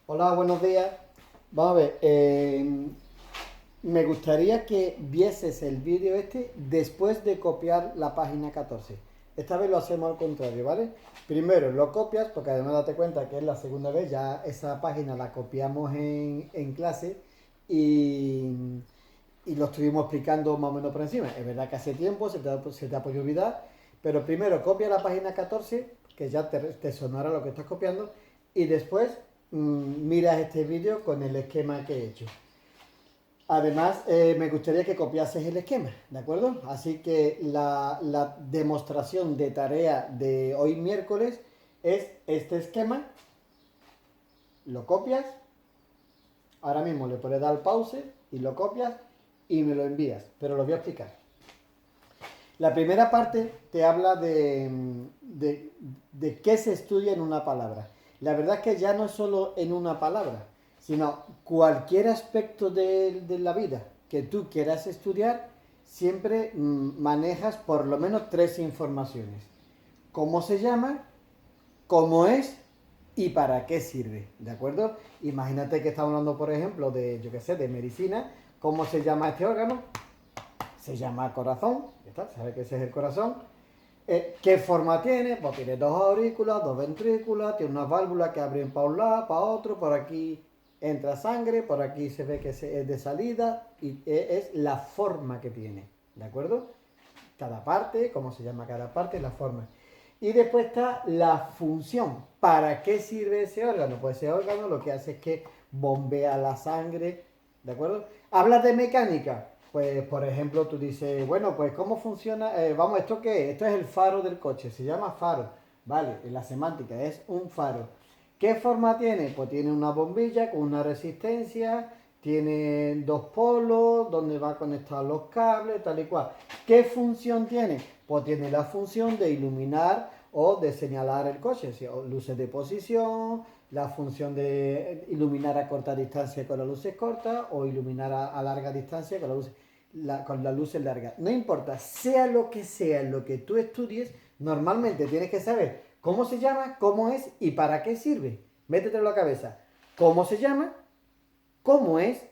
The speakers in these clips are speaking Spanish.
Hola, buenos días. Vamos a ver, me gustaría que vieses el vídeo este después de copiar la página 14. Esta vez lo hacemos al contrario, ¿vale? Primero lo copias, porque además date cuenta que es la segunda vez, ya esa página la copiamos en clase y, y lo estuvimos explicando más o menos por encima. Es verdad que hace tiempo se te ha podido olvidar, pero primero copia la página 14, que ya te sonará lo que estás copiando, y después miras este vídeo con el esquema que he hecho. Además, me gustaría que copiases el esquema, ¿de acuerdo? Así que la demostración de tarea de hoy miércoles es este esquema, lo copias, ahora mismo le puedes dar pause y lo copias y me lo envías, pero lo voy a explicar. La primera parte te habla de qué se estudia en una palabra. La verdad es que ya no es solo en una palabra, sino cualquier aspecto de la vida que tú quieras estudiar, siempre manejas por lo menos tres informaciones. ¿Cómo se llama? ¿Cómo es? ¿Y para qué sirve? ¿De acuerdo? Imagínate que estamos hablando, por ejemplo, de, yo qué sé, de medicina. ¿Cómo se llama este órgano? Se llama corazón, ya está, sabe que ese es el corazón. ¿Qué forma tiene? Pues tiene dos aurículas, dos ventrículas, tiene unas válvulas que abren para un lado, para otro, por aquí entra sangre, por aquí se ve que es de salida y es la forma que tiene, ¿de acuerdo? Cada parte, cómo se llama cada parte, la forma. Y después está la función. ¿Para qué sirve ese órgano? Pues ese órgano lo que hace es que bombea la sangre, ¿de acuerdo? ¿Hablas de mecánica? Pues, por ejemplo, tú dices, bueno, pues ¿cómo funciona? Vamos, ¿esto qué es? Esto es el faro del coche, se llama faro, ¿vale? En la semántica es un faro. ¿Qué forma tiene? Pues tiene una bombilla con una resistencia, tiene dos polos donde va conectar los cables, tal y cual. ¿Qué función tiene? Pues tiene la función de iluminar o de señalar el coche, luces de posición, la función de iluminar a corta distancia con las luces cortas o iluminar a larga distancia con las luces largas. No importa, sea lo que tú estudies, normalmente tienes que saber cómo se llama, cómo es y para qué sirve. Métetelo en la cabeza. ¿Cómo se llama? ¿Cómo es?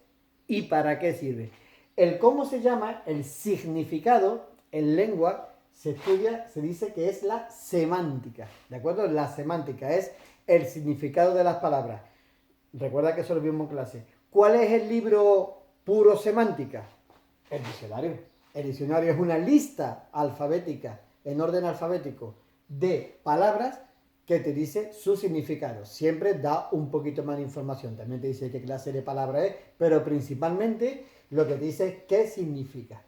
¿Y para qué sirve? El cómo se llama, el significado en lengua, se estudia, se dice que es la semántica. ¿De acuerdo? La semántica es el significado de las palabras. Recuerda que eso lo vimos en clase. ¿Cuál es el libro puro semántica? El diccionario. El diccionario es una lista alfabética, en orden alfabético, de palabras que te dice su significado. Siempre da un poquito más de información. También te dice qué clase de palabra es, pero principalmente lo que te dice es qué significa.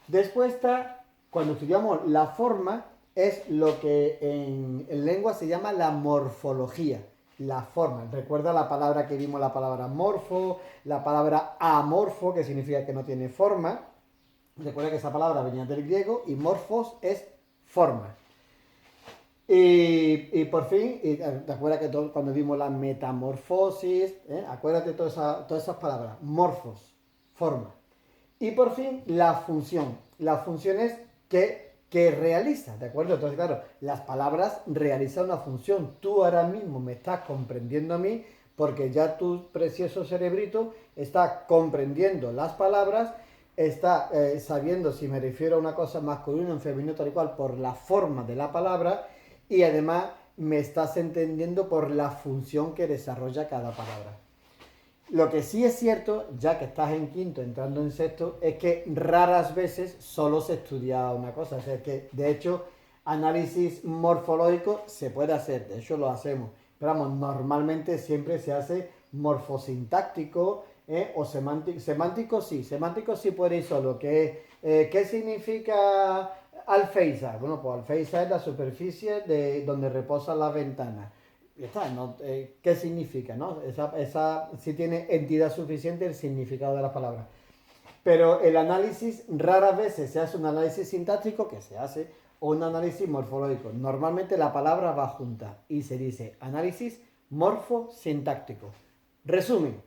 Después está, cuando estudiamos la forma, es lo que en lengua se llama la morfología. La forma. Recuerda la palabra que vimos, la palabra morfo, la palabra amorfo, que significa que no tiene forma. Recuerda que esa palabra venía del griego y morfos es forma. Y por fin, te acuerdas que cuando vimos la metamorfosis, acuérdate de todas esas palabras, morfos, forma. Y por fin, la función. La función es que realiza, ¿de acuerdo? Entonces, claro, las palabras realizan una función. Tú ahora mismo me estás comprendiendo a mí porque ya tu precioso cerebrito está comprendiendo las palabras, está sabiendo si me refiero a una cosa masculina, en femenino, tal y cual, por la forma de la palabra y además me estás entendiendo por la función que desarrolla cada palabra. Lo que sí es cierto, ya que estás en quinto entrando en sexto, es que raras veces solo se estudia una cosa. O sea, que de hecho análisis morfológico se puede hacer, de hecho lo hacemos. Pero vamos, normalmente siempre se hace morfosintáctico o semántico. Semántico sí puede ir solo. ¿Qué significa alféizar? Bueno, pues alféizar es la superficie de donde reposa la ventana. Ya está, ¿no? ¿Qué significa? ¿No? Esa sí tiene entidad suficiente el significado de las palabras. Pero el análisis, raras veces se hace un análisis sintáctico, que se hace, o un análisis morfológico. Normalmente la palabra va junta y se dice análisis morfosintáctico. Resumen,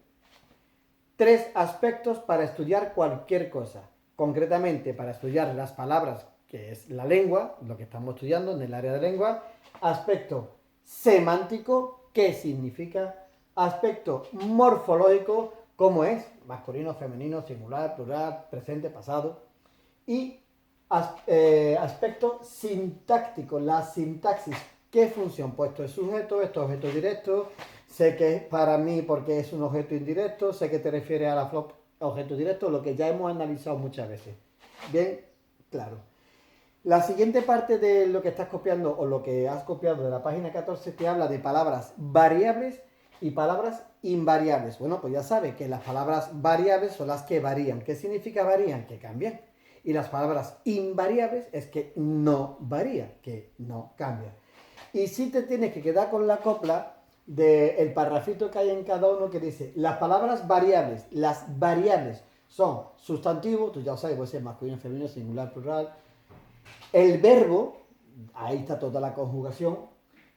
tres aspectos para estudiar cualquier cosa. Concretamente, para estudiar las palabras, que es la lengua, lo que estamos estudiando en el área de lengua. Aspecto semántico, qué significa. Aspecto morfológico, cómo es, masculino, femenino, singular, plural, presente, pasado. Y aspecto sintáctico, la sintaxis. ¿Qué función? Pues esto es sujeto, esto es objeto directo. Sé que es para mí porque es un objeto indirecto. Sé que te refieres a la objeto directo, lo que ya hemos analizado muchas veces. Bien, claro. La siguiente parte de lo que estás copiando o lo que has copiado de la página 14 te habla de palabras variables y palabras invariables. Bueno, pues ya sabes que las palabras variables son las que varían. ¿Qué significa varían? Que cambian. Y las palabras invariables es que no varía, que no cambia. Y si te tienes que quedar con la copla del parrafito que hay en cada uno que dice las palabras variables, las variables son sustantivo, tú ya sabes, puede ser masculino, femenino, singular, plural. El verbo, ahí está toda la conjugación.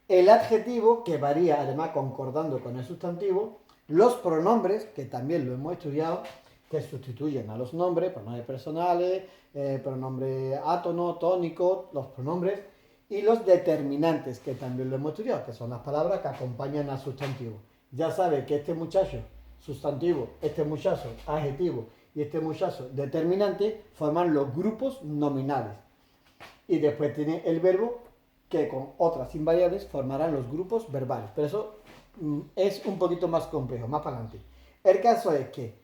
El adjetivo, que varía además concordando con el sustantivo. Los pronombres, que también lo hemos estudiado, que sustituyen a los nombres, pronombres personales, pronombre átono, tónico, los pronombres. Y los determinantes, que también lo hemos estudiado, que son las palabras que acompañan al sustantivo. Ya sabe que este muchacho, sustantivo, este muchacho, adjetivo, y este muchacho, determinante, forman los grupos nominales. Y después tiene el verbo, que con otras invariables formarán los grupos verbales. Pero eso es un poquito más complejo, más para adelante. El caso es que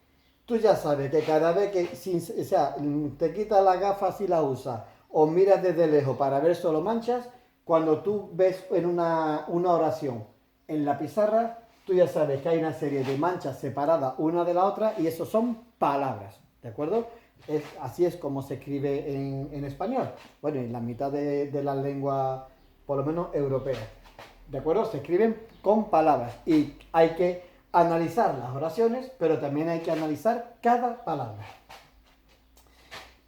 tú ya sabes que cada vez que te quitas las gafas y las usas o miras desde lejos para ver solo manchas, cuando tú ves en una oración en la pizarra, tú ya sabes que hay una serie de manchas separadas una de la otra y eso son palabras, ¿de acuerdo? Así es como se escribe en español. Bueno, en la mitad de la lengua, por lo menos europea. ¿De acuerdo? Se escriben con palabras y hay que analizar las oraciones, pero también hay que analizar cada palabra.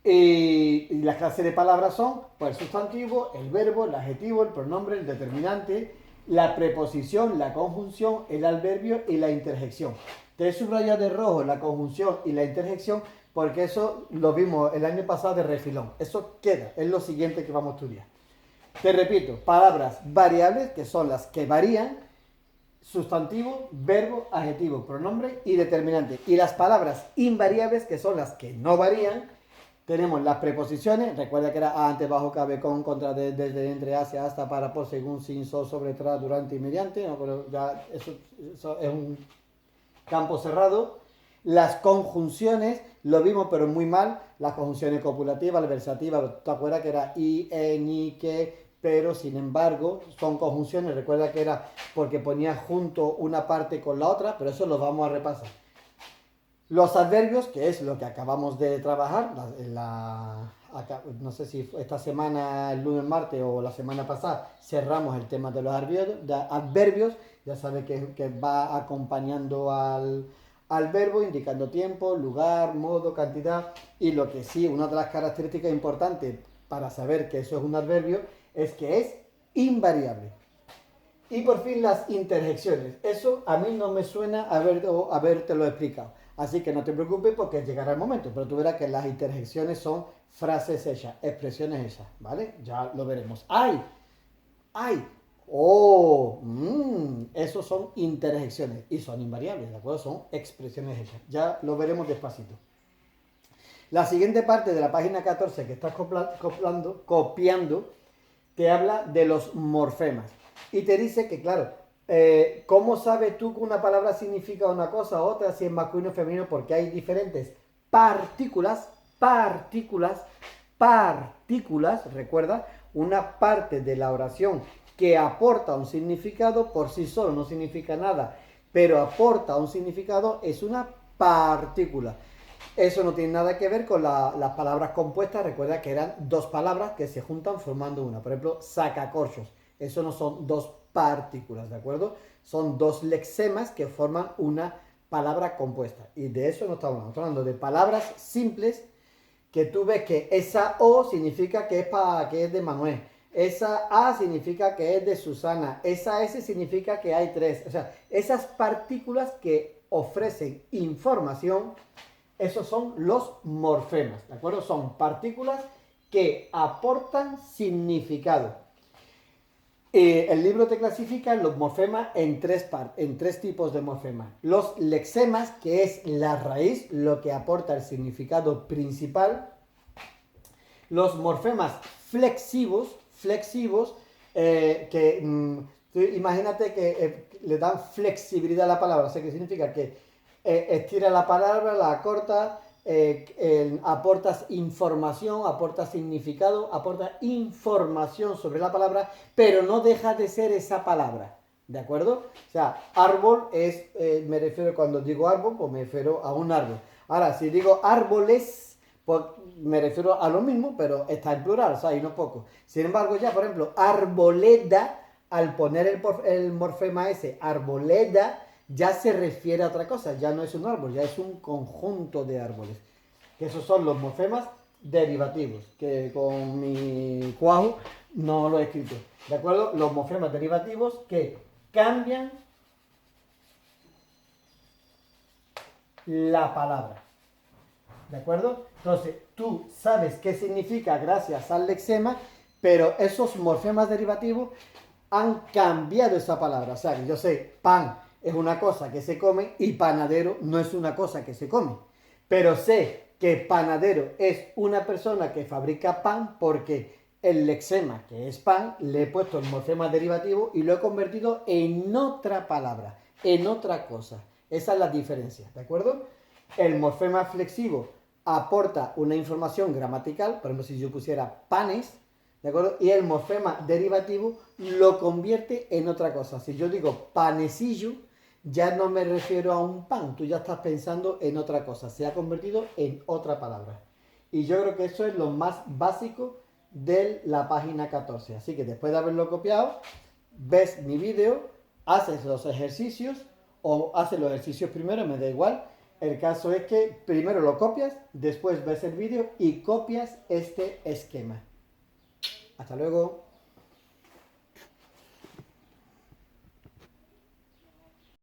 Y las clases de palabras son pues, el sustantivo, el verbo, el adjetivo, el pronombre, el determinante, la preposición, la conjunción, el adverbio y la interjección. Te he subrayado de rojo la conjunción y la interjección porque eso lo vimos el año pasado de refilón. Eso queda, es lo siguiente que vamos a estudiar. Te repito, palabras variables, que son las que varían, sustantivo, verbo, adjetivo, pronombre y determinante. Y las palabras invariables, que son las que no varían, tenemos las preposiciones, recuerda que era a, ante, bajo, cabe, con, contra, desde, entre, hacia, hasta, para, por, según, sin, sobre, tras, durante y mediante. No, pero ya eso es un campo cerrado. Las conjunciones, lo vimos pero muy mal, las conjunciones copulativas, la versativa, ¿te acuerdas que era i, ni, que, pero, sin embargo, son conjunciones, recuerda que era porque ponía junto una parte con la otra, pero eso lo vamos a repasar. Los adverbios, que es lo que acabamos de trabajar, no sé si esta semana, el lunes, martes o la semana pasada, cerramos el tema de los adverbios. Ya sabe que va acompañando al verbo, indicando tiempo, lugar, modo, cantidad. Y lo que sí, una de las características importantes para saber que eso es un adverbio, es que es invariable. Y por fin las interjecciones. Eso a mí no me suena habértelo explicado. Así que no te preocupes porque llegará el momento. Pero tú verás que las interjecciones son frases hechas, expresiones hechas, ¿vale? Ya lo veremos. ¡Ay! ¡Ay! ¡Oh! Esos son interjecciones y son invariables, ¿de acuerdo? Son expresiones hechas. Ya lo veremos despacito. La siguiente parte de la página 14 que estás copiando, te habla de los morfemas. Y te dice que, claro, ¿cómo sabes tú que una palabra significa una cosa u otra, si es masculino o femenino? Porque hay diferentes partículas, recuerda, una parte de la oración que aporta un significado, por sí solo no significa nada, pero aporta un significado, es una partícula. Eso no tiene nada que ver con las palabras compuestas. Recuerda que eran dos palabras que se juntan formando una. Por ejemplo, sacacorchos. Eso no son dos partículas, ¿de acuerdo? Son dos lexemas que forman una palabra compuesta. Y de eso no estamos hablando. Estamos hablando de palabras simples que tú ves que esa O significa que es de Manuel. Esa A significa que es de Susana. Esa S significa que hay tres. O sea, esas partículas que ofrecen información, esos son los morfemas, ¿de acuerdo? Son partículas que aportan significado. El libro te clasifica los morfemas en tres tipos de morfemas. Los lexemas, que es la raíz, lo que aporta el significado principal. Los morfemas flexivos, imagínate que le dan flexibilidad a la palabra, o sea que significa que estira la palabra, la acorta, aportas información, aportas significado, aportas información sobre la palabra, pero no deja de ser esa palabra, ¿de acuerdo? O sea, árbol es, me refiero, cuando digo árbol, pues me refiero a un árbol. Ahora, si digo árboles, pues me refiero a lo mismo, pero está en plural, o sea, hay no poco. Sin embargo, ya, por ejemplo, arboleda, al poner el morfema ese, arboleda, ya se refiere a otra cosa, ya no es un árbol, ya es un conjunto de árboles. Que esos son los morfemas derivativos, que con mi cuajo no lo he escrito. ¿De acuerdo? Los morfemas derivativos que cambian la palabra. ¿De acuerdo? Entonces, tú sabes qué significa gracias al lexema, pero esos morfemas derivativos han cambiado esa palabra. O sea, que yo sé, pan es una cosa que se come y panadero no es una cosa que se come. Pero sé que panadero es una persona que fabrica pan porque el lexema, que es pan, le he puesto el morfema derivativo y lo he convertido en otra palabra, en otra cosa. Esa es la diferencia, ¿de acuerdo? El morfema flexivo aporta una información gramatical, por ejemplo, si yo pusiera panes, ¿de acuerdo? Y el morfema derivativo lo convierte en otra cosa. Si yo digo panecillo, ya no me refiero a un pan, tú ya estás pensando en otra cosa, se ha convertido en otra palabra. Y yo creo que eso es lo más básico de la página 14. Así que después de haberlo copiado, ves mi vídeo, haces los ejercicios o haces los ejercicios primero, me da igual. El caso es que primero lo copias, después ves el vídeo y copias este esquema. Hasta luego.